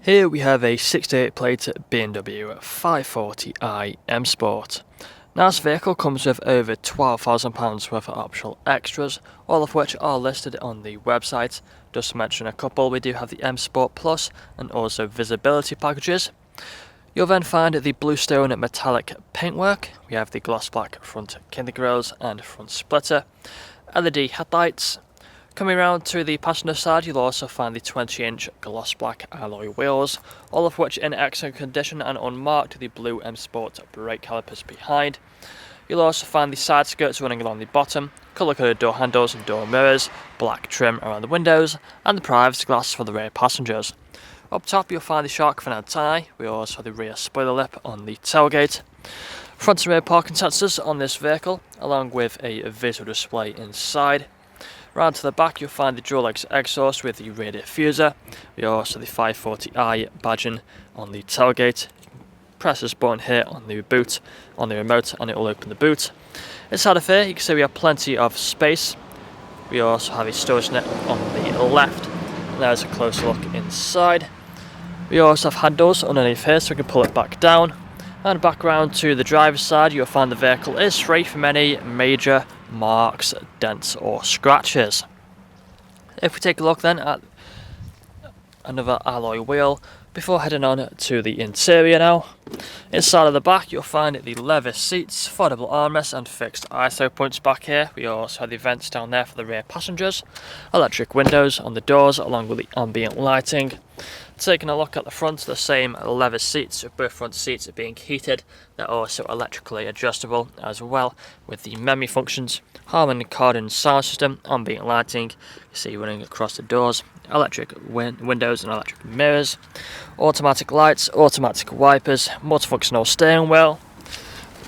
Here we have a 68 plate BMW 540i M Sport. Now this vehicle comes with over £12,000 worth of optional extras, all of which are listed on the website. Just to mention a couple, we do have the M Sport Plus and also visibility packages. You'll then find the bluestone metallic paintwork. We have the gloss black front kinder grills and front splitter, LED headlights. Coming around to the passenger side, you'll also find the 20-inch gloss black alloy wheels, all of which in excellent condition and unmarked, the blue M Sport brake calipers behind. You'll also find the side skirts running along the bottom, colour-coded door handles and door mirrors, black trim around the windows, and the privacy glass for the rear passengers. Up top you'll find the shark fin antennae. We also have the rear spoiler lip on the tailgate. Front and rear parking sensors on this vehicle, along with a visual display inside. Round to the back you'll find the dual exhaust with the rear diffuser. We also have the 540i badging on the tailgate. You can press this button here on the boot, on the remote, and it will open the boot. Inside of here you can see we have plenty of space. We also have a storage net on the left. And there's a closer look inside. We also have handles underneath here so we can pull it back down. And back around to the driver's side, you'll find the vehicle is free from any major marks, dents or scratches. If we take a look then at another alloy wheel before heading on to the interior now. Inside of the back you'll find the leather seats, foldable armrests and fixed ISO points back here. We also have the vents down there for the rear passengers, electric windows on the doors along with the ambient lighting. Taking a look at the front, the same leather seats, both front seats are being heated. They're also electrically adjustable as well with the memory functions, Harman Kardon sound system, ambient lighting, you see running across the doors, electric windows and electric mirrors, automatic lights, automatic wipers, multifunctional steering wheel.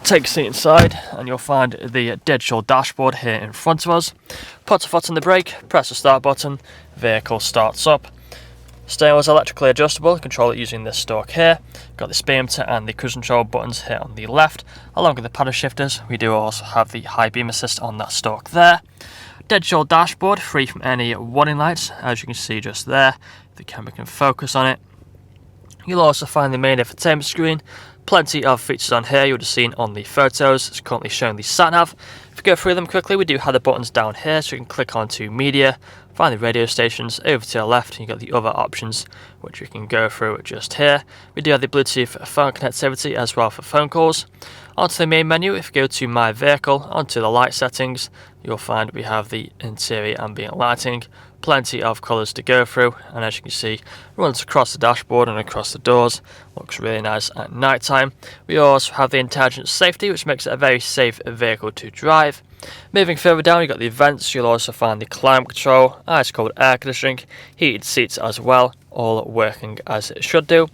Take a seat inside and you'll find the digital dashboard here in front of us. Put a foot on the brake, press the start button, vehicle starts up. Steering wheel is electrically adjustable, control it using this stalk here. Got the speedometer and the cruise control buttons here on the left, along with the paddle shifters. We do also have the high beam assist on that stalk there. Digital dashboard, free from any warning lights, as you can see just there. The camera can focus on it. You'll also find the main infotainment screen. Plenty of features on here you would have seen on the photos. It's currently showing the sat-nav. If we go through them quickly, we do have the buttons down here, so you can click onto media, find the radio stations. Over to the left, you've got the other options, which we can go through just here. We do have the Bluetooth phone connectivity as well for phone calls. Onto the main menu, if you go to My Vehicle, onto the light settings, you'll find we have the interior ambient lighting. Plenty of colours to go through, and as you can see, runs across the dashboard and across the doors. Looks really nice at night time. We also have the intelligent safety, which makes it a very safe vehicle to drive. Moving further down, you've got the vents. You'll also find the climate control, ice cold air conditioning, heated seats as well, all working as it should do.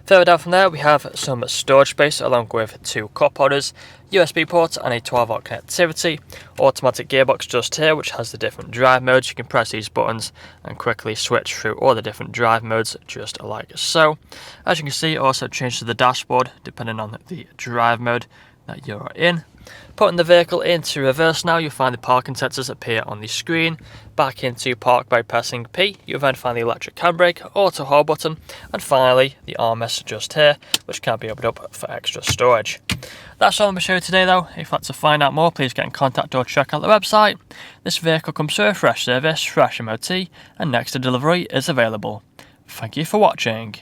Further down from there, we have some storage space along with 2 cup holders, USB ports and a 12-volt connectivity. Automatic gearbox just here, which has the different drive modes. You can press these buttons and quickly switch through all the different drive modes just like so. As you can see, it also changes the dashboard depending on the drive mode that you're in. Putting the vehicle into reverse now, you'll find the parking sensors appear on the screen. Back into park by pressing P, you'll then find the electric handbrake, auto hold button, and finally the armrest just here, which can be opened up for extra storage. That's all I'm going to show you today though. If you'd like to find out more, please get in contact or check out the website. This vehicle comes through a fresh service, fresh MOT, and next day delivery is available. Thank you for watching.